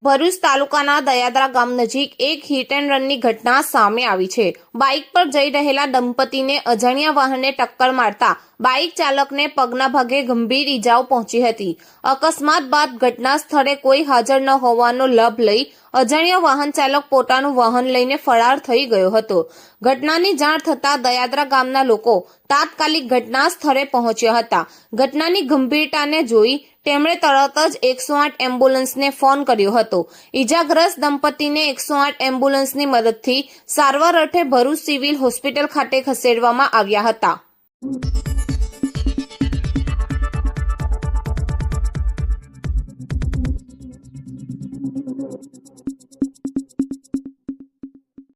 ભરૂચ તાલુકાના દયાદરા ગામ નજીક એક હિટ એન્ડ રનની ઘટના સામે આવી છે। બાઇક પર જઈ રહેલા દંપતીને અજાણ્યા વાહને ટક્કર મારતા બાઇક ચાલકને પગના ભાગે ગંભીર ઈજાઓ પહોંચી હતી। અકસ્માત બાદ ઘટના સ્થળે કોઈ હાજર ન હોવાનો લાભ લઈ અજાણ્યો વાહન ચાલક પોતાનું વાહન લઈને ફરાર થઈ ગયો હતો। ઘટનાની જાણ થતાં દયાદરા ગામના લોકો તાત્કાલિક ઘટના સ્થળે પહોંચ્યા હતા। ઘટનાની ગંભીરતાને જોઈ તેમણે તરત જ 108 એમ્બ્યુલન્સને ફોન કર્યો હતો। ઈજાગ્રસ્ત દંપતીને 108 એમ્બ્યુલન્સની મદદથી સારવાર અર્થે ભરૂચ સિવિલ હોસ્પિટલ ખાતે ખસેડવામાં આવ્યા હતા।